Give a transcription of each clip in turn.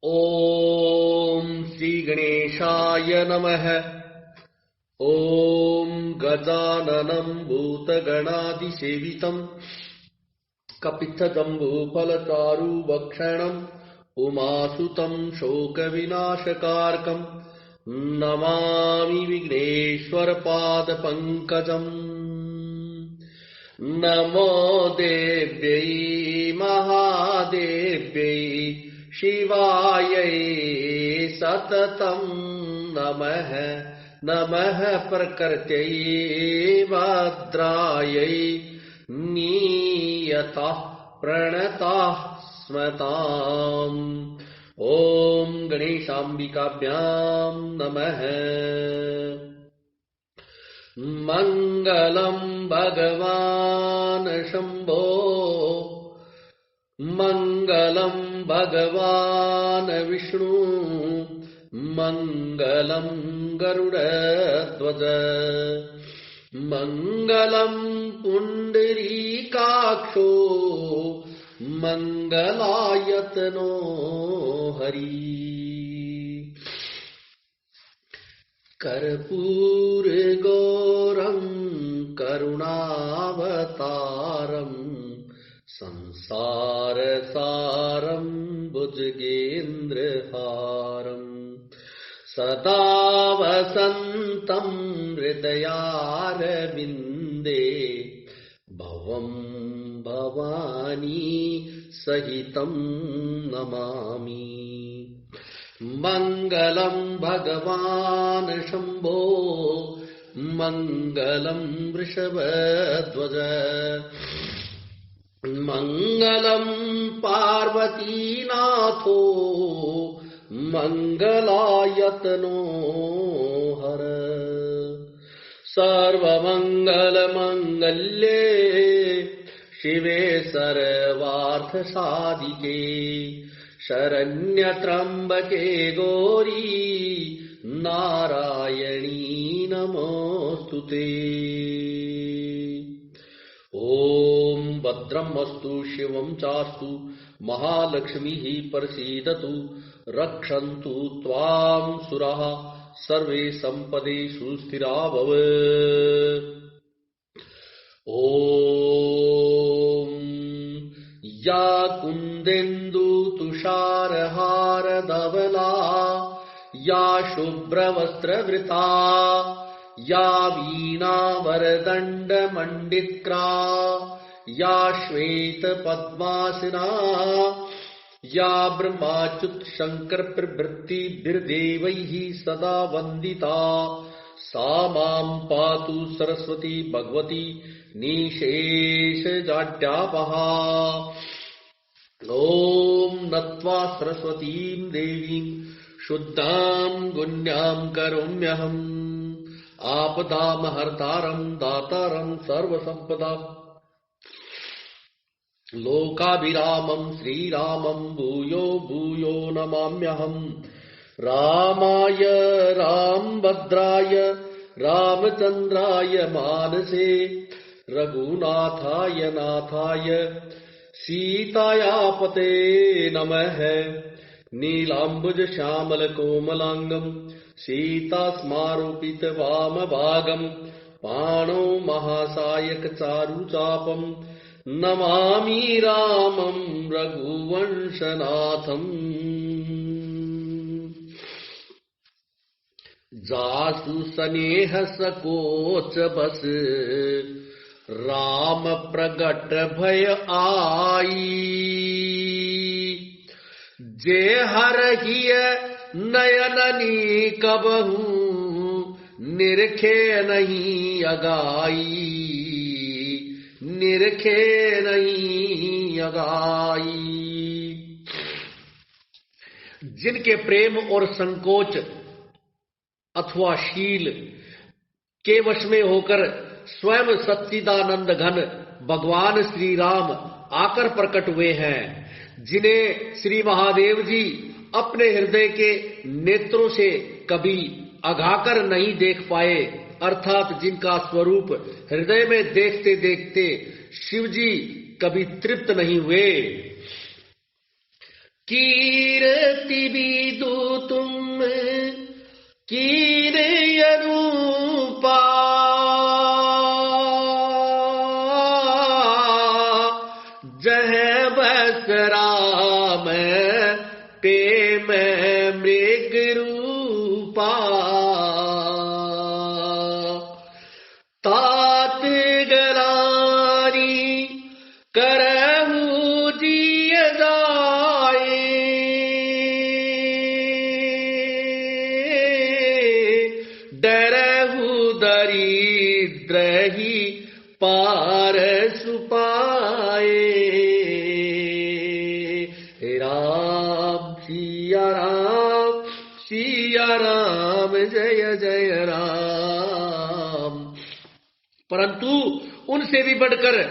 ओम श्री गणेशाय नमः। ओम गजाननं भूतगणादिसेवितं कपित्थजम्बूफलचारुभक्षणं उमासुतं शोकविनाशकारकं नमामि विघ्नेश्वरपादपङ्कजम्। नमो देव्यै महादेव्यै शिवायै सततं नमः। नमः प्रकृत्यै भद्रायै नियतः प्रणतः स्मताम्। ॐ गणेशाम्बिकाभ्यां नमः। मङ्गलं भगवान् शम्भो मङ्गलं भगवान् विष्णु मङ्गलं गरुडध्वज मङ्गलं पुण्डरीकाक्षो मङ्गलायतनो हरि। कर्पूरगौरं करुणावतारं संसारसारं भुजगेन्द्रहारं सदा वसन्तं हृदयारविन्दे भवं भवानी सहितं नमामि। मङ्गलं भगवान् शम्भो मङ्गलं वृषभध्वज मङ्गलं पार्वतीनाथो मङ्गलायतनो हर। सर्वमङ्गलमङ्गल्ये शिवे सर्वार्थसाधिके शरण्यत्र्यम्बके गौरी नारायणी नमोस्तुते। ॐ भद्रमस्तु शिवं चास्तु महालक्ष्मीः प्रसीदतु रक्षन्तु त्वां सुराः सर्वे सम्पदेषु स्थिरा भव। ॐ या कुन्देन्दु तुषारहारधवला या शुभ्रवस्त्रवृता या वीणावरदण्डमण्डित्रा या श्वेतपद्मासना या ब्रह्माच्युतशङ्करप्रभृतिभिर्देवैः सदा वन्दिता सा मां पातु सरस्वती भगवती निशेषजाड्यापहा। ॐ नत्वा सरस्वतीं देवीं शुद्धां गुण्यां करोम्यहम्। आपदामहर्तारं दातारं सर्वसम्पदा लोकाभिरामं श्रीरामं भूयो भूयो नमाम्यहम्। रामाय रामभद्राय रामचन्द्राय मानसे रघुनाथाय नाथाय सीतायापते नमः। नीलाम्बुज श्यामल कोमलांगं सीतास्मारोपित वामभागं पाणौ महासायक चारुचापं नमामि रामं रघुवंशनाथम्। जासु स्नेह सकोच बस राम प्रगट भय आई। जे हरहिय नयननी कबहू निरखे नहीं अगाई निरखे नहीं अगाई। जिनके प्रेम और संकोच अथवा शील के वश में होकर स्वयं सच्चिदानंद घन भगवान श्री राम आकर प्रकट हुए हैं, जिन्हें श्री महादेव जी अपने हृदय के नेत्रों से कभी अघाकर नहीं देख पाए, अर्थात जिनका स्वरूप हृदय में देखते देखते शिव जी कभी तृप्त नहीं हुए, कीर्ति विदु तुम कीर अरूपा, जह बस राम प्रेम मृग रूपा। तात गरारी करहु जिय जाए, डरहु दरिद्र ही पार सुपाए। राम सिया राम सिया राम जय जय राम। परंतु उनसे भी बढ़कर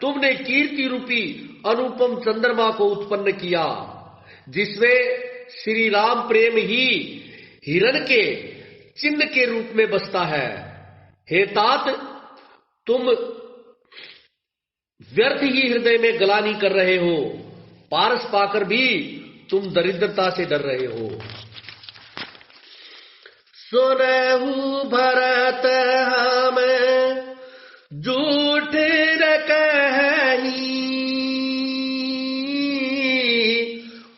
तुमने कीर्ति रूपी अनुपम चंद्रमा को उत्पन्न किया, जिसमें श्री राम प्रेम ही हिरण के चिन्ह के रूप में बसता है। हे तात, तुम व्यर्थ ही हृदय में गलानी कर रहे हो, पारस पाकर भी तुम दरिद्रता से डर रहे हो। सुनहु भरत हम झूठ न कहीं,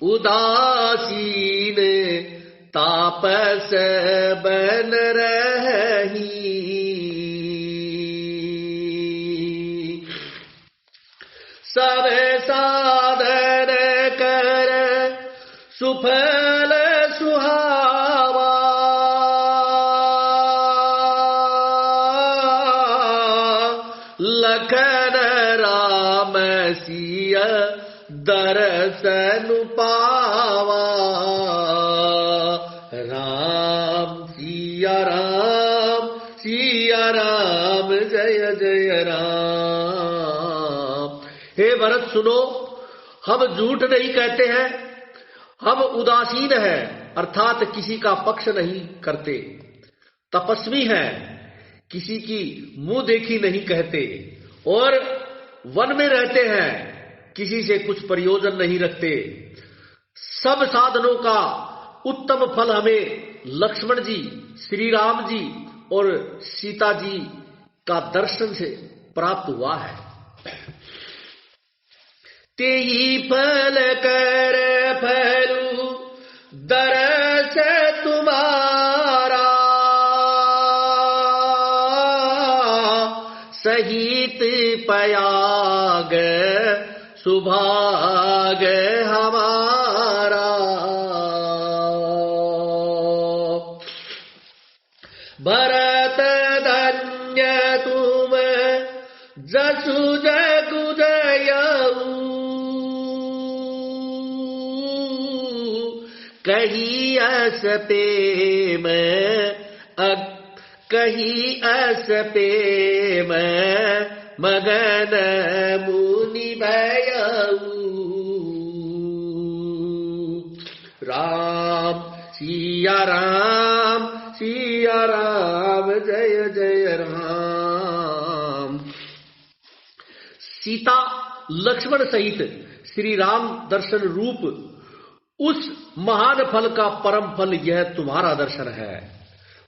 उदासीन तापस बन रही। सब साधन कर सुफल सुहावा, लखन राम सिया दर्शन पावा। राम सिया राम जय जय राम। हे भरत सुनो, हम झूठ नहीं कहते हैं, हम उदासीन हैं, अर्थात किसी का पक्ष नहीं करते। तपस्वी हैं, किसी की मुंह देखी नहीं कहते, और वन में रहते हैं, किसी से कुछ प्रयोजन नहीं रखते। सब साधनों का उत्तम फल हमें लक्ष्मण जी, श्री राम जी और सीता जी का दर्शन से प्राप्त हुआ है। तेई फल कर फलू दरस तुम्हारा, सहित पयाग सुभाग हमारा। भरत धन्य तुम जसु जगु जयऊ, कही अस प्रेम कही अस प्रेम मगन मुनि भयऊ। राम सिया राम जय जय राम। सीता लक्ष्मण सहित श्री राम दर्शन रूप उस महान फल का परम फल यह तुम्हारा दर्शन है।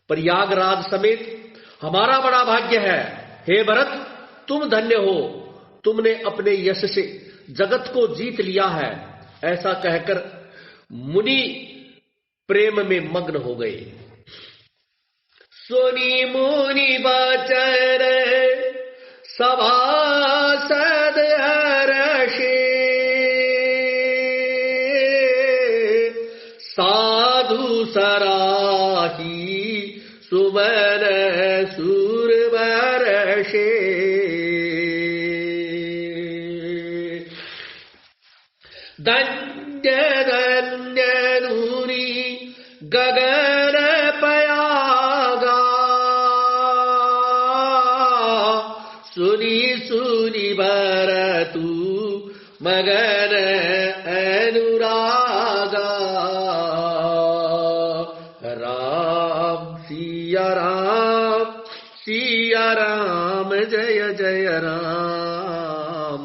प्रयागराज समेत हमारा बड़ा भाग्य है। हे भरत, तुम धन्य हो, तुमने अपने यश से जगत को जीत लिया है। ऐसा कहकर मुनि प्रेम में मग्न हो गए। सुनी मुनि बचन सभासद हर्षे, साधु सराही सुवन सूर वर्षे। धन्य धन्य नूरी गगन पयागा, सुनी सुनी भरतु मगन अनुरागा। राम सिया राम जय जय राम।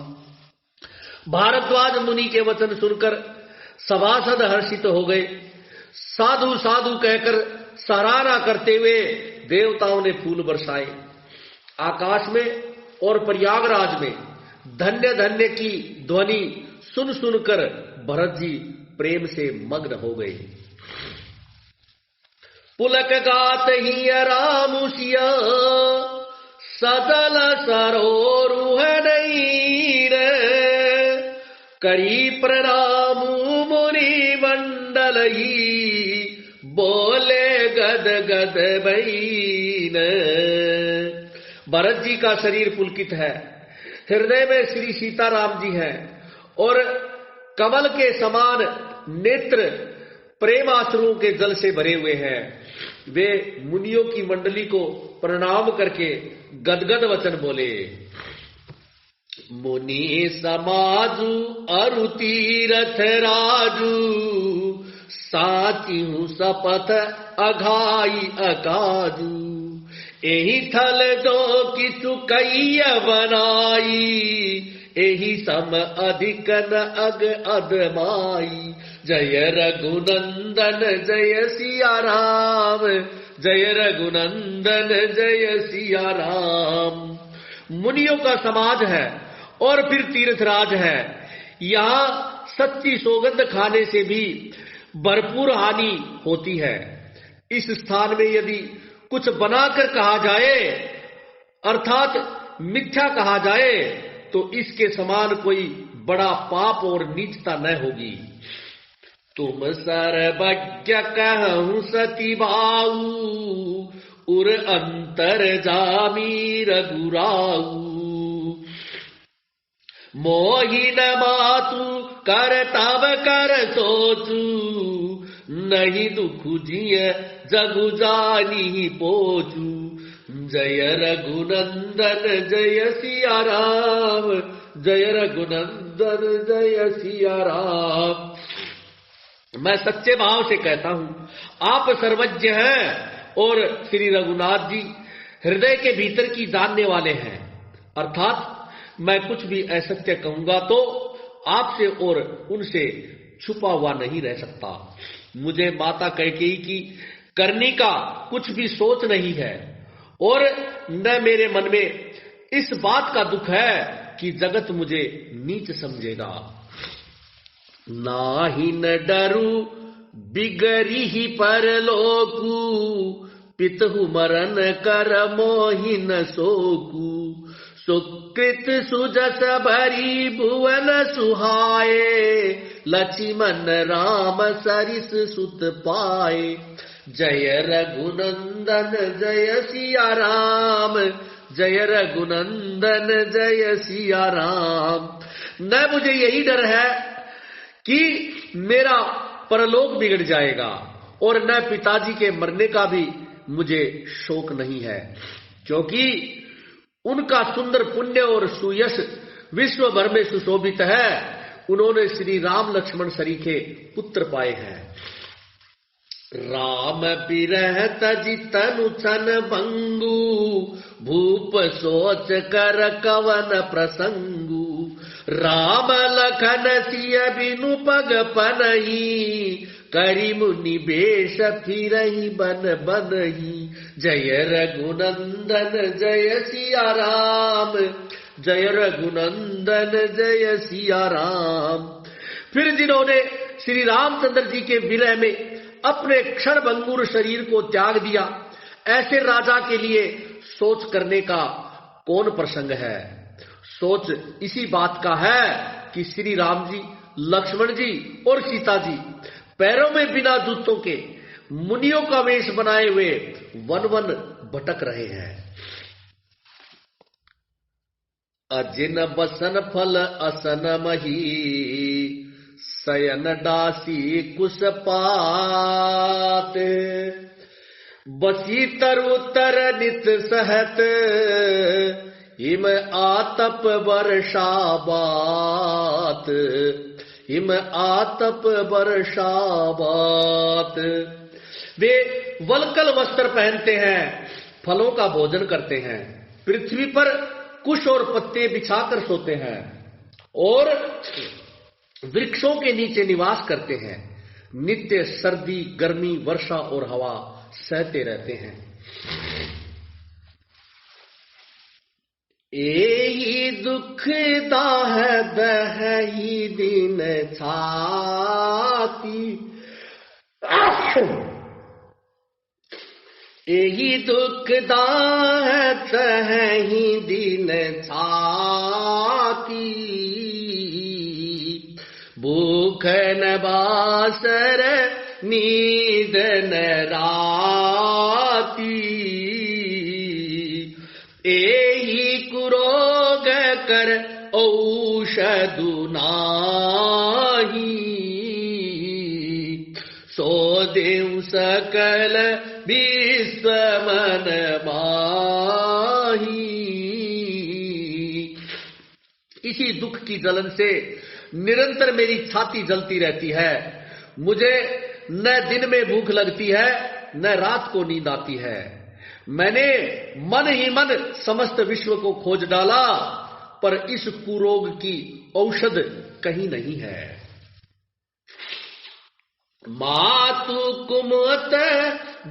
भारद्वाज मुनि के वचन सुनकर सभासद हर्षित हो गए। साधु साधु कहकर सराहना करते हुए देवताओं ने फूल बरसाए। आकाश में और प्रयागराज में धन्य धन्य की ध्वनि सुन सुनकर भरत जी प्रेम से मग्न हो गए। पुलक गात ही रामुसिया सदल सरोरुह नैर करी प्रणाम मुनि मंडल ही बोले गद गद बैन। भरत जी का शरीर पुलकित है, हृदय में श्री सीताराम जी हैं और कमल के समान नेत्र प्रेमाश्रुओं के जल से भरे हुए हैं। वे मुनियों की मंडली को प्रणाम करके गदगद वचन बोले। मुनि समाजु अरु तीरथ राजू साची हूँ सपथ अघाई अकाजू एही थल दो किसु कैय बनाई एही सम अधिक न अग अदमाई। जय रघुनंदन जय सिया राम जय रघुनंदन जय सिया राम। मुनियों का समाज है और फिर तीर्थराज है। यहाँ सच्ची सौगंध खाने से भी भरपूर हानि होती है। इस स्थान में यदि कुछ बनाकर कहा जाए अर्थात मिथ्या कहा जाए तो इसके समान कोई बड़ा पाप और नीचता न होगी। तुम सर्वज्ञ कहूं सती बाऊ उर अंतर जामी रघुराऊ मोहिन मातु कर तब कर सोचू नहीं दुख जिय जगु जानी पोचू। जय रघुनंदन जय सिया राम जय रघुनंदन जय सिया राम। मैं सच्चे भाव से कहता हूं आप सर्वज्ञ हैं और श्री रघुनाथ जी हृदय के भीतर की जानने वाले हैं। अर्थात मैं कुछ भी असत्य कहूंगा तो आपसे और उनसे छुपा हुआ नहीं रह सकता। मुझे माता कैकेयी की करनी का कुछ भी सोच नहीं है और न मेरे मन में इस बात का दुख है कि जगत मुझे नीच समझेगा। नाहि न डरू बिगरी ही परलोकू पितहु मरण कर मोहि न सोकू। सुकृत सुजस भरी भुवन सुहाए लक्ष्मण राम सरिस सुत पाए। जय रघुनंदन जय सिया राम जय रघुनंदन जय सिया राम। न मुझे यही डर है कि मेरा परलोक बिगड़ जाएगा और न पिताजी के मरने का भी मुझे शोक नहीं है, क्योंकि उनका सुंदर पुण्य और सुयश विश्व भर में सुशोभित है। उन्होंने श्री राम लक्ष्मण सरीखे पुत्र पाए हैं। राम बिरह तजि तनु छन भंगु भूप सोच कर कवन प्रसंगु। राम लखन सिय बिनु पग पनहि करि मुनि बेश फिरहि बन बनहि। जय रघुनंदन जय सिया राम जय रघुनंदन जय सिया राम। फिर जिन्होंने श्री रामचंद्र जी के विरह में अपने क्षण भंगुर शरीर को त्याग दिया, ऐसे राजा के लिए सोच करने का कौन प्रसंग है। सोच इसी बात का है कि श्री राम जी, लक्ष्मण जी और सीता जी पैरों में बिना जूतों के मुनियों का वेश बनाए हुए वन वन भटक रहे हैं। अजिन बसन फल असन मही शयन दासी कुश पात। बसी तरु तर नित सहत हिम आतप वर्षा बात। हिम आतप वर्षा बात। वे वल्कल वस्त्र पहनते हैं, फलों का भोजन करते हैं, पृथ्वी पर कुश और पत्ते बिछाकर सोते हैं और वृक्षों के नीचे निवास करते हैं, नित्य सर्दी, गर्मी, वर्षा और हवा सहते रहते हैं। एही दुख दाह दही दिन छाती, एही दुख दाह दही दिन छाती, भूख न बासर नींद न राती, एही कुरोग कर औषधु नाही, सो देव सकल विश्व मन माही। इसी दुख की जलन से निरंतर मेरी छाती जलती रहती है। मुझे न दिन में भूख लगती है, न रात को नींद आती है। मैंने मन ही मन समस्त विश्व को खोज डाला, पर इस कुरोग की औषध कहीं नहीं है। मातु कुमत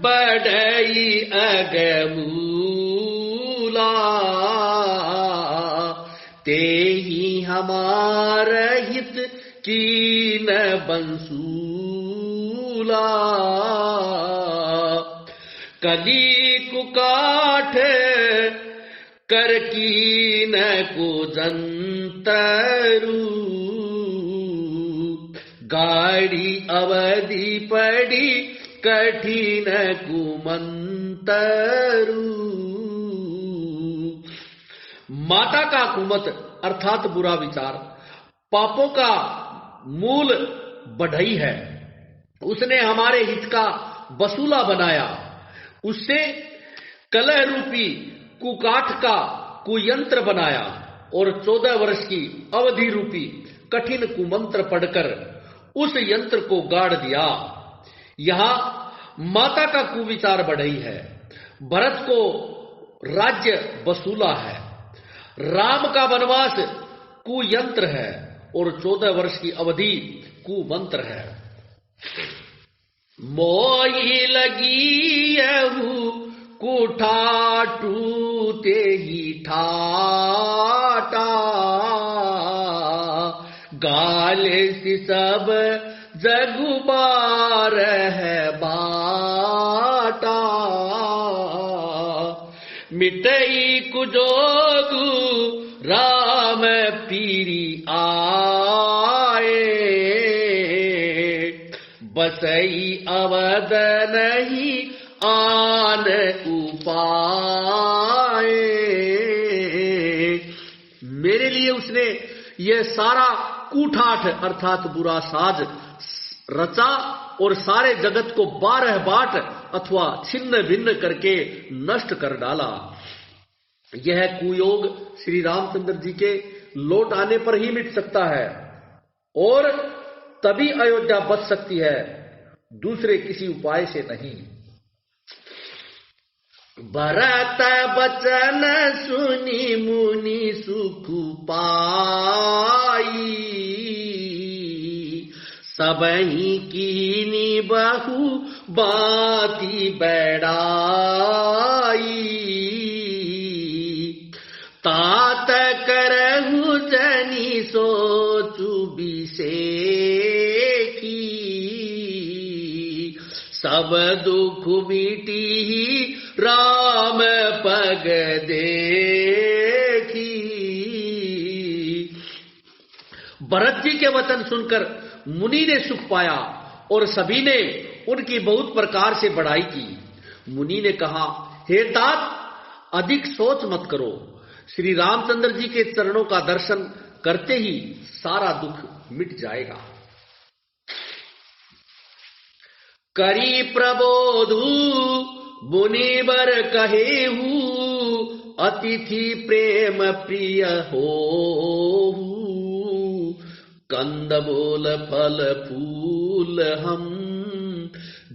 बढ़ई अगमूला, ते ही हमार हित कीन बंसूला, कली कुकाठ कर कीन को जंतरू, गाड़ी अवधि पड़ी कठिन कुमंतरू। माता का कुमत अर्थात बुरा विचार पापों का मूल बढ़ई है। उसने हमारे हित का वसूला बनाया, उससे कलह रूपी कुकाठ का कुयंत्र बनाया और 14 वर्ष की अवधि रूपी कठिन कुमंत्र पढ़कर उस यंत्र को गाड़ दिया। यहां माता का कुविचार बढ़ई है, भरत को राज्य वसूला है, राम का वनवास कुयंत्र है और 14 वर्ष की अवधि कुमंत्र है। मोही लगी यहू कुठाटू ते ही ठाटा, गाले सी सब जगुबार है बाटा, मिटई कुजोगु राम पीरी आए, बसई अवद नहीं आन उपाय। मेरे लिए उसने यह सारा कूठाठ अर्थात बुरा साज रचा और सारे जगत को 12 बाट अथवा छिन्न भिन्न करके नष्ट कर डाला। यह कुयोग श्री रामचंद्र जी के लौट आने पर ही मिट सकता है और तभी अयोध्या बच सकती है, दूसरे किसी उपाय से नहीं। भरत बचन सुनी मुनि सुख पाई, सबही कीनी बहु बाती बैडाई, तात करहु जनी सोचु बिसेखी, सब दुख मिटी राम पग देखी। भरत जी के वचन सुनकर मुनि ने सुख पाया और सभी ने उनकी बहुत प्रकार से बढ़ाई की। मुनि ने कहा, हे तात, अधिक सोच मत करो, श्री रामचंद्र जी के चरणों का दर्शन करते ही सारा दुख मिट जाएगा। करी प्रबोधु मुनिवर कहेहु, अतिथि प्रेम प्रिय होहु, कंद मूल फल फूल हम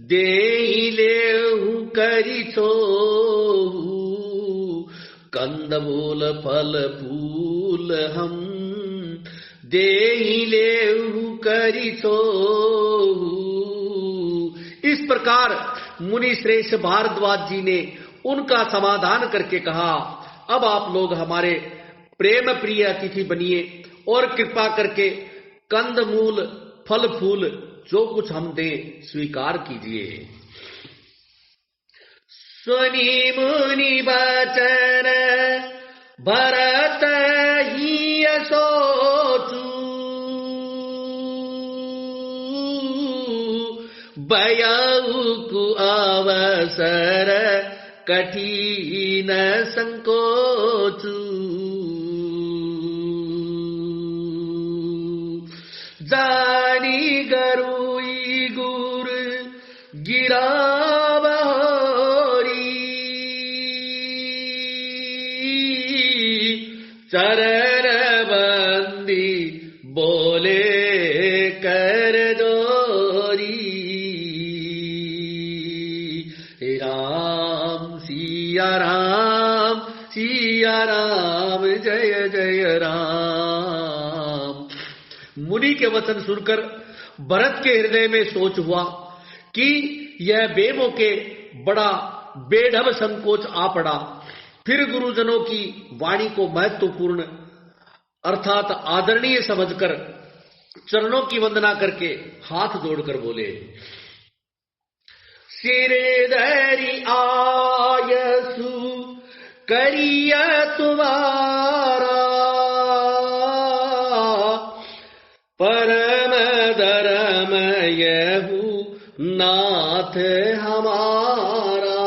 देहि लेहु करि छोहु, कंद मूल फल फूल हम देहि लेहु करी छो। इस प्रकार मुनि श्रेष्ठ भारद्वाज जी ने उनका समाधान करके कहा, अब आप लोग हमारे प्रेम प्रिय अतिथि बनिए और कृपा करके कंद मूल फल फूल जो कुछ हम दें स्वीकार कीजिए। सुनी मुनि बचन भरत ही सोचू, बयाऊ अवसर कठिन संकोचू। जानी गरुई गुर गिरा चरण बंदी बोले कर जोरी। राम सिया राम जय जय राम। मुनि के वचन सुनकर भरत के हृदय में सोच हुआ कि यह बेमो के बड़ा बेढब संकोच आ पड़ा। फिर गुरुजनों की वाणी को महत्वपूर्ण अर्थात आदरणीय समझकर चरणों की वंदना करके हाथ जोड़कर बोले, सिर धरि आयसु करिया तुम्हारा, परम धर्म यहु नाथ हमारा।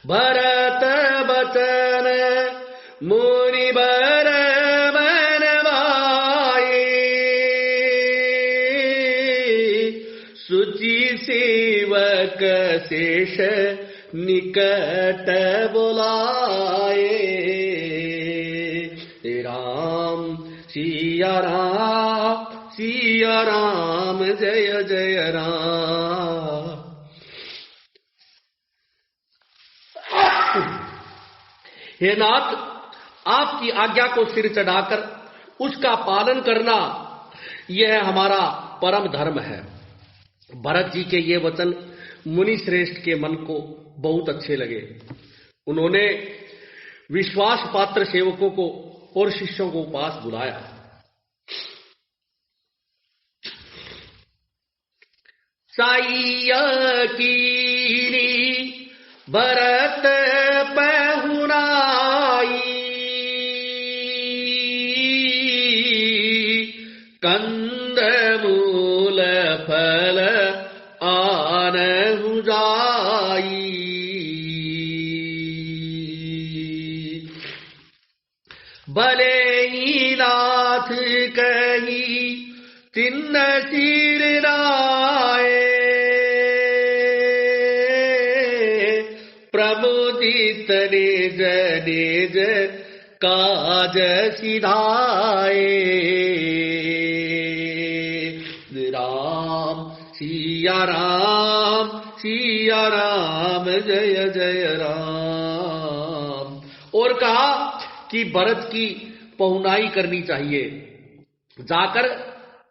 भरत बचन मुनि बर मन भाए, सुचि सेवक शेष निकट बुलाए। राम सिया राम जय जय राम। हे नाथ, आपकी आज्ञा को सिर चढ़ाकर उसका पालन करना यह हमारा परम धर्म है। भरत जी के ये वचन मुनि श्रेष्ठ के मन को बहुत अच्छे लगे। उन्होंने विश्वास पात्र सेवकों को और शिष्यों को पास बुलाया। साइया कीनी भरत पहुनाई, कंद मूल फल आनहु जाई। भले ही नाथ कही तिन्न सिर राए, प्रमुदित निज निज काज सिधाए। राम सिया राम जय जय राम। और कहा कि भरत की पहुनाई करनी चाहिए, जाकर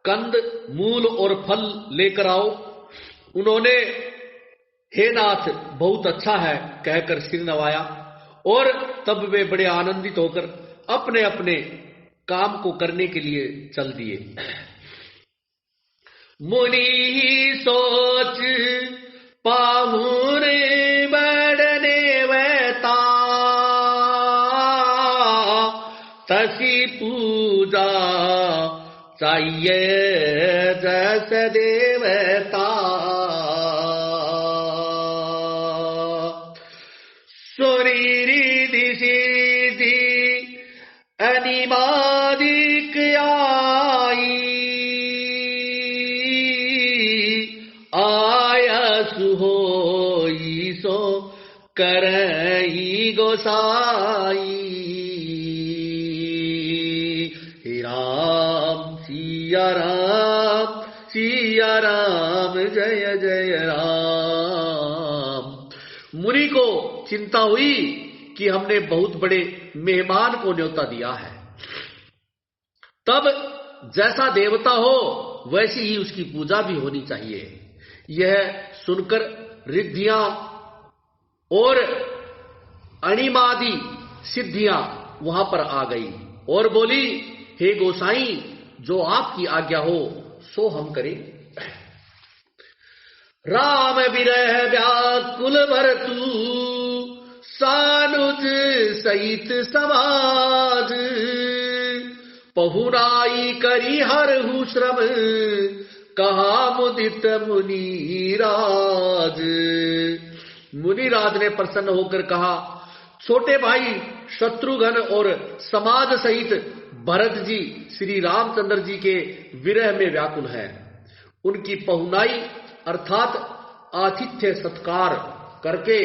कंद मूल और फल लेकर आओ। उन्होंने हे नाथ बहुत अच्छा है कहकर सिर नवाया और तब वे बड़े आनंदित होकर अपने अपने काम को करने के लिए चल दिए। मुनि सोच पाहुन बढ़ने वैता, तसी पूजा चाहिए जस देवता। सुरीरिधि सिद्धि अनिमादिक आई, आयसु होई सो करई गोसाई। राम सिया राम जय जय राम। मुनि को चिंता हुई कि हमने बहुत बड़े मेहमान को न्योता दिया है। तब जैसा देवता हो वैसी ही उसकी पूजा भी होनी चाहिए। यह सुनकर रिद्धियां और अणिमादि सिद्धियां वहां पर आ गई और बोली, हे गोसाई, जो आपकी आज्ञा हो सो हम करें। राम विरह व्याकुल भरतु सानुज सहित समाज, पहुनाई करी हरहु श्रम, कहा मुदित मुनिराज। मुनिराज ने प्रसन्न होकर कहा, छोटे भाई शत्रुघ्न और समाज सहित भरत जी श्री रामचंद्र जी के विरह में व्याकुल हैं। उनकी पहुनाई अर्थात आतिथ्य सत्कार करके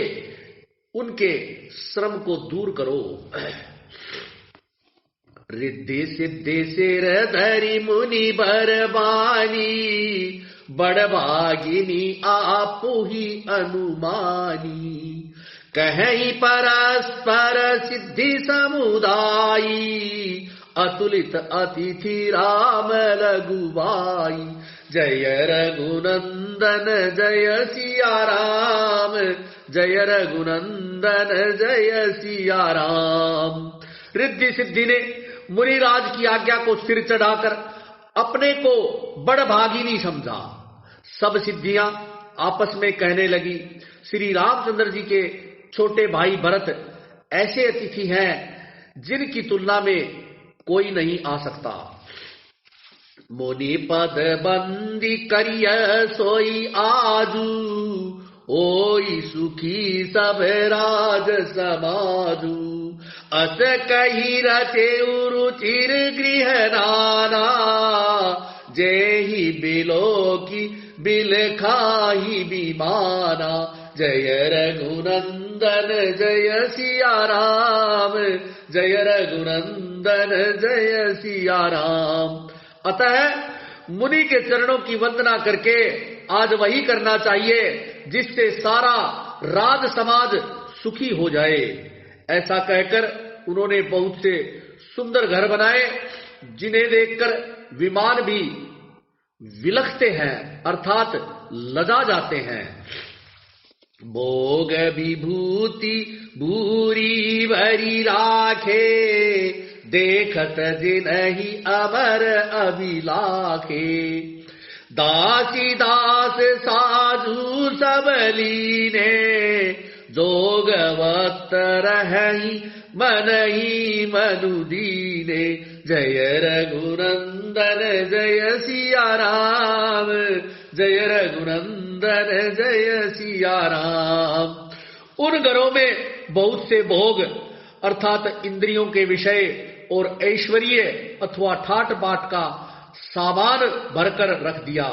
उनके श्रम को दूर करो। रिद्धि सिद्धि सिर धरि मुनि बरबानी, बड़भागिनी आपु ही अनुमानी, कहीं परस्पर सिद्धि समुदायी, अतुलित अतिथि राम रघुबाई। जय रघुनंदन जय सिया राम, जय रघुनंदन जय सिया राम। रिद्धि सिद्धि ने मुनिराज की आज्ञा को सिर चढ़ाकर अपने को बड़भागिनी समझा। सब सिद्धियां आपस में कहने लगी, श्री रामचंद्र जी के छोटे भाई भरत ऐसे अतिथि हैं जिनकी तुलना में कोई नहीं आ सकता। मुनि पद बंदी करिय सोई आजू, ओई सुखी सब राज समाजू। अस कही रचे रुचिर गृह नाना, जेहि बिलो की बिल खाही बिमाना। जय रघुनंदन जय सिया राम, जय रघुनंदन जय सिया राम। अतः मुनि के चरणों की वंदना करके आज वही करना चाहिए जिससे सारा राज समाज सुखी हो जाए। ऐसा कहकर उन्होंने बहुत से सुंदर घर बनाए जिन्हें देखकर विमान भी विलखते हैं अर्थात लजा जाते हैं। भोग विभूति भूरी भरी राखे, देखत जिनहि अमर अभिलाखे। दासी दास साधु सब लीने, जोगवत रहि मन ही मनु दीने। जय रघुनंदन जय सिया राम, जय रघुनंदन जय सिया राम। उन घरों में बहुत से भोग अर्थात इंद्रियों के विषय और ऐश्वर्य अथवा ठाट बाट का सामान भरकर रख दिया,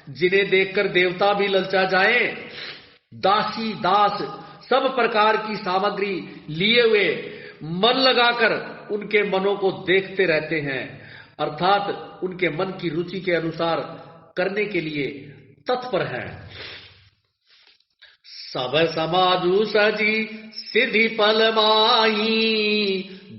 जिन्हें देखकर देवता भी ललचा जाएं। दासी दास सब प्रकार की सामग्री लिए हुए मन लगाकर उनके मनों को देखते रहते हैं अर्थात उनके मन की रुचि के अनुसार करने के लिए तत्पर हैं। सब समाजु सजी सिद्धि पल माही,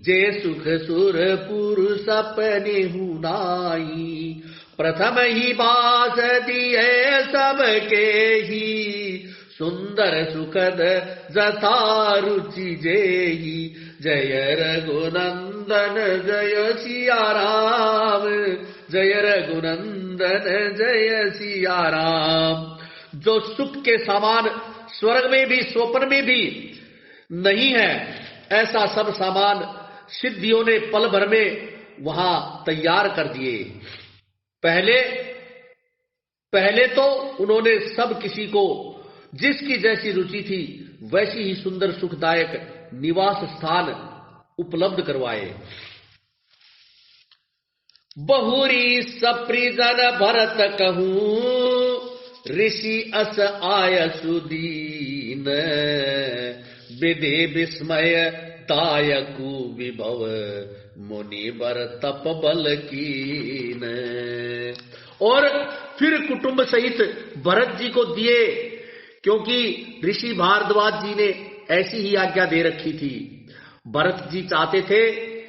जे सुख सुर पुर सपने हुनाई। प्रथम ही बास दिए सबके ही, सुंदर सुखद जथा रुचि जेही। जय रघुनंदन जय सिया राम, जय रघुनंदन जय सिया राम। जो सुख के सामान स्वर्ग में भी स्वप्न में भी नहीं है, ऐसा सब सामान सिद्धियों ने पल भर में वहां तैयार कर दिए। पहले तो उन्होंने सब किसी को जिसकी जैसी रुचि थी वैसी ही सुंदर सुखदायक निवास स्थान उपलब्ध करवाए। बहुरी सप्रिजन भरत कहूं, ऋषि अस आय सुदीन। विधि विस्मय दायकु विभव, मुनि बर तप बल कीन। और फिर कुटुंब सहित भरत जी को दिए, क्योंकि ऋषि भारद्वाज जी ने ऐसी ही आज्ञा दे रखी थी। भरत जी चाहते थे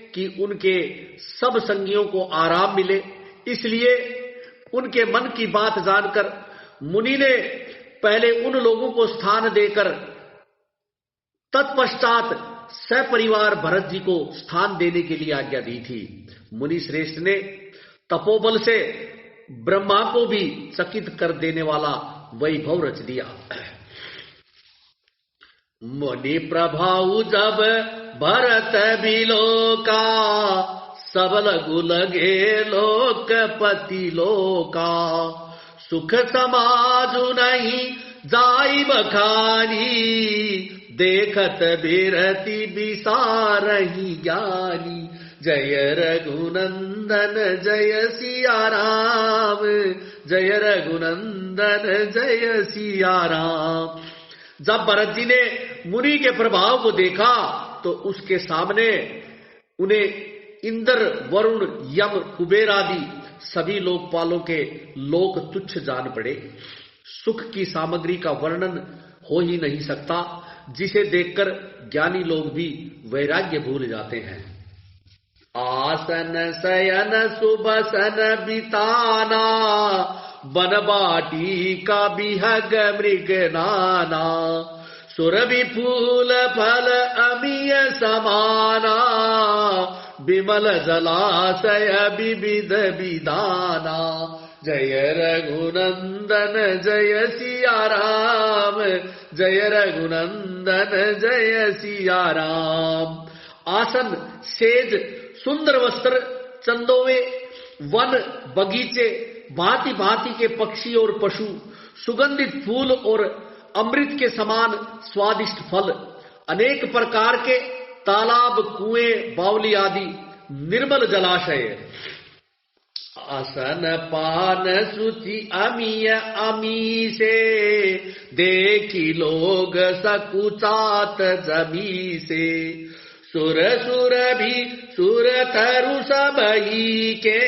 कि उनके सब संगियों को आराम मिले, इसलिए उनके मन की बात जानकर मुनि ने पहले उन लोगों को स्थान देकर तत्पश्चात सपरिवार भरत जी को स्थान देने के लिए आज्ञा दी थी। मुनि श्रेष्ठ ने तपोबल से ब्रह्मा को भी चकित कर देने वाला वैभव रच दिया। मुनि प्रभाव जब भरत बिलोका, सबल गुलगे लोकपति लोका। सुख समाजु नहीं जाई बखानी, देखत बिरति बिसारहि ज्ञानी। जय रघुनंदन जय सिया राम, जय रघुनंदन जय सिया राम। जब भरत जी ने मुनि के प्रभाव को देखा तो उसके सामने उन्हें इंद्र, वरुण, यम, कुबेर आदि सभी लोकपालों के लोक तुच्छ जान पड़े। सुख की सामग्री का वर्णन हो ही नहीं सकता, जिसे देखकर ज्ञानी लोग भी वैराग्य भूल जाते हैं। आसन शयन सुबसन बिताना, बनबाटी का बिहग मृग नाना। सुरभि फूल फल अमीय समाना, विमल जलाशय विविध विधाना। जय रघुनंदन जय सिया राम, जय रघुनंदन जय सिया राम। आसन, सेज, सुंदर वस्त्र, चंदोवे, वन, बगीचे, भांति भांति के पक्षी और पशु, सुगंधित फूल और अमृत के समान स्वादिष्ट फल, अनेक प्रकार के तालाब, कुएं, बावली आदि निर्मल जलाशय। आसन पान सुचि अमीय अमी से, देखी लोग सकुचात जमी से। सुर सुर भी सुर तरु सबही के,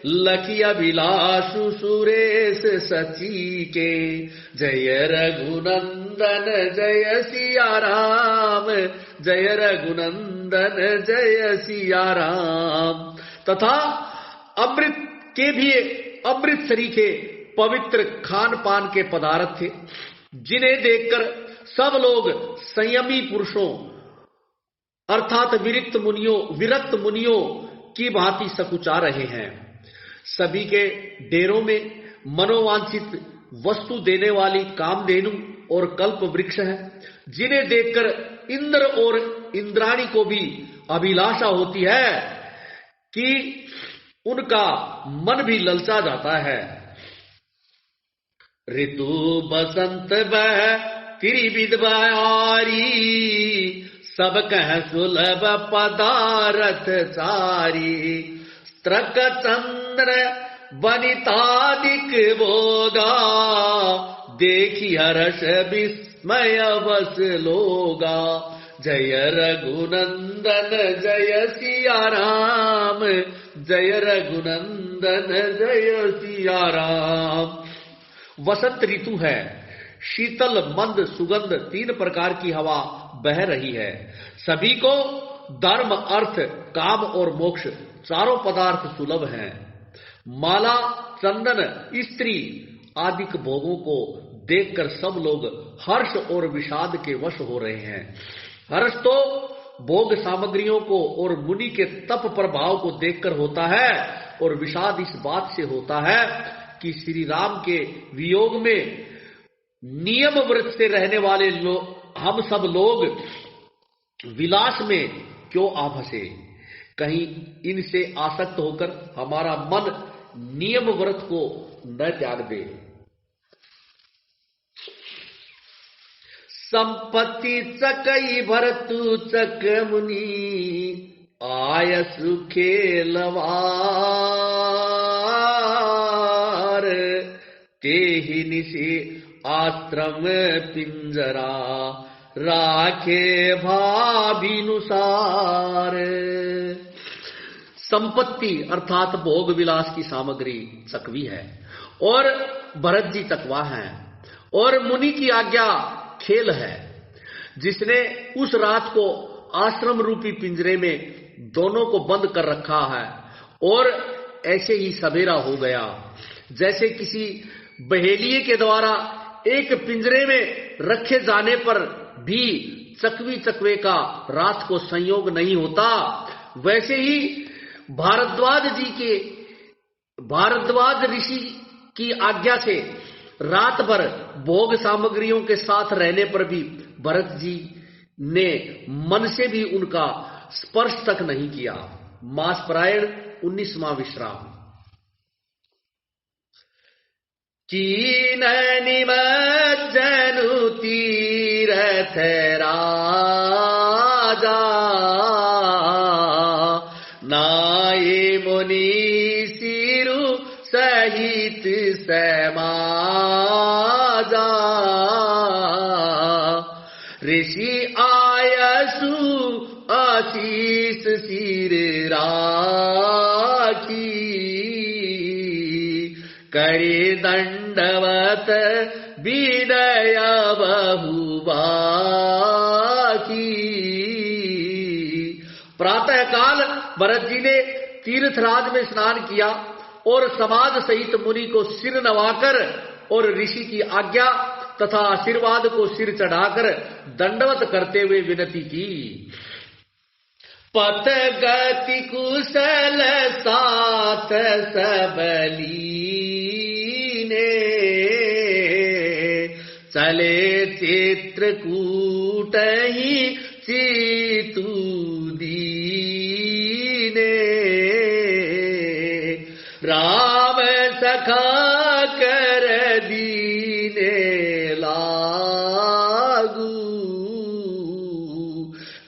लखी अभिलाषु सुरेश सची के। जय रघुनंदन जय सिया राम, जय रघुनंदन जय सिया राम। तथा अमृत के भी अमृत सरीखे पवित्र खान पान के पदार्थ थे, जिन्हें देखकर सब लोग संयमी पुरुषों अर्थात विरक्त मुनियों की भांति सकुचा रहे हैं। सभी के डेरों में मनोवांछित वस्तु देने वाली कामधेनु और कल्प वृक्ष है, जिन्हें देखकर इंद्र और इंद्राणी को भी अभिलाषा होती है कि उनका मन भी ललचा जाता है। ऋतु बसंत बह त्रिविध बहारी, सब कह सुलभ पदारथ चारी। स्त्रक चंद्र वनितादिक भोगा, देखी हर्ष विस्मय बस लोगा। जय रघुनंदन जय सिया राम, जय रघुनंदन जय सिया राम। वसंत ऋतु है, शीतल मंद सुगंध 3 प्रकार की हवा बह रही है। सभी को धर्म, अर्थ, काम और मोक्ष चारों पदार्थ सुलभ हैं। माला, चंदन, स्त्री आदि भोगों को देखकर सब लोग हर्ष और विषाद के वश हो रहे हैं। हर्ष तो भोग सामग्रियों को और मुनि के तप प्रभाव को देखकर होता है, और विषाद इस बात से होता है कि श्री राम के वियोग में नियम व्रत से रहने वाले हम सब लोग विलास में क्यों आ फंसे। कहीं इनसे आसक्त होकर हमारा मन नियम व्रत को न त्याग दे। संपत्ति चकई भरतु चक मुनि, आय सुखे लवार। तेहि निशि आश्रम पिंजरा, राखे भाभिनुसार। संपत्ति अर्थात भोग विलास की सामग्री चकवी है, और भरत जी चकवा हैं, और मुनि की आज्ञा खेल है। जिसने उस रात को आश्रम रूपी पिंजरे में दोनों को बंद कर रखा है और ऐसे ही सवेरा हो गया। जैसे किसी बहेलिये के द्वारा एक पिंजरे में रखे जाने पर भी चकवी चकवे का रात को संयोग नहीं होता, वैसे ही भारद्वाज ऋषि की आज्ञा से रात भर भोग सामग्रियों के साथ रहने पर भी भरत जी ने मन से भी उनका स्पर्श तक नहीं किया। मासपरायण 19वां विश्राम। कीन निमज्जनु तीरथ राजा, नाये मुनि सिरु सहित समाजा, ऋषि आयसु आशीष सिर राखी, करे दंडवत विनय बहुबाकी। प्रातः काल भरत जी ने तीर्थराज में स्नान किया और समाज सहित मुनि को सिर नवाकर और ऋषि की आज्ञा तथा आशीर्वाद को सिर चढ़ाकर दंडवत करते हुए विनती की। पथ गति कुशल साथ सबलीने, चले चित्रकूट ही चितु दीने, राम सखा कर दीने लागू,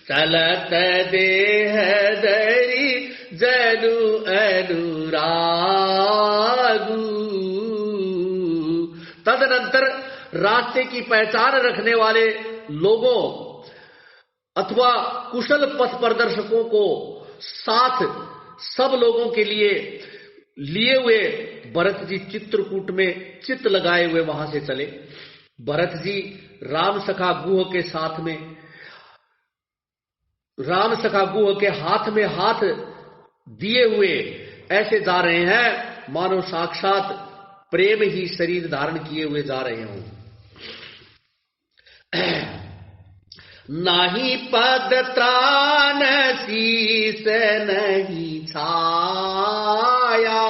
चलत देह धरि जनु अनुरागू। तदनंतर रास्ते की पहचान रखने वाले लोगों अथवा कुशल पथ प्रदर्शकों को साथ सब लोगों के लिए हुए भरत जी चित्रकूट में चित्त लगाए हुए वहां से चले। भरत जी राम सखा गुह के हाथ में हाथ दिए हुए ऐसे जा रहे हैं मानो साक्षात प्रेम ही शरीर धारण किए हुए जा रहे हों। नाही पद त्राण शीस नहीं छाया,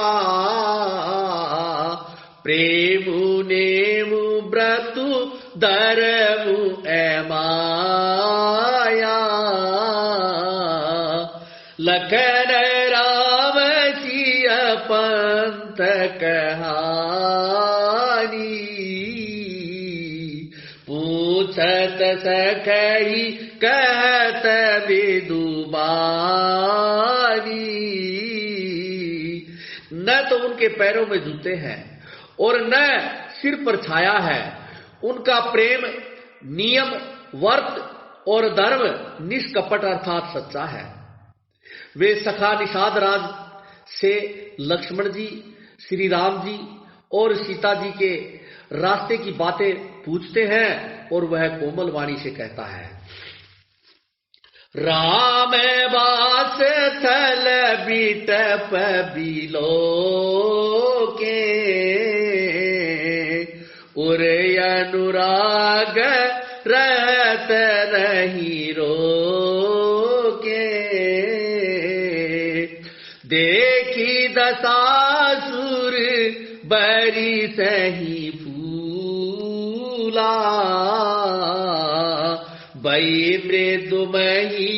प्रेमु नेमु ब्रतु धर्मु एमाया, लखन राम सिय पंथ कहानी, पूछत सखई कहत विदुबानी। न तो उनके पैरों में जूते हैं और न सिर पर छाया है। उनका प्रेम नियम वर्त और धर्म निष्कपट अर्थात सच्चा है। वे सखा निषाद राज से लक्ष्मण जी, श्री राम जी और सीता जी के रास्ते की बातें पूछते हैं और वह कोमल वाणी से कहता है। राम वास थल बिटप बिलो के, उरे अनुराग रहत नहीं रोके, देखी दशासुर बरी सही फूला, बई मृदुमही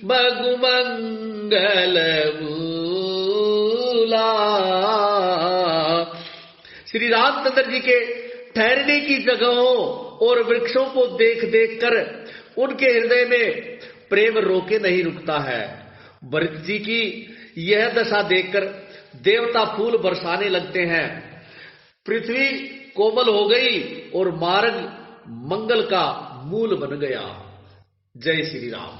बगुमंगल मूला। श्री रामचंद्र जी के ठहरने की जगहों और वृक्षों को देख देख कर उनके हृदय में प्रेम रोके नहीं रुकता है। भरत जी की यह दशा देखकर देवता फूल बरसाने लगते हैं। पृथ्वी कोमल हो गई और मार्ग मंगल का मूल बन गया। जय श्री राम।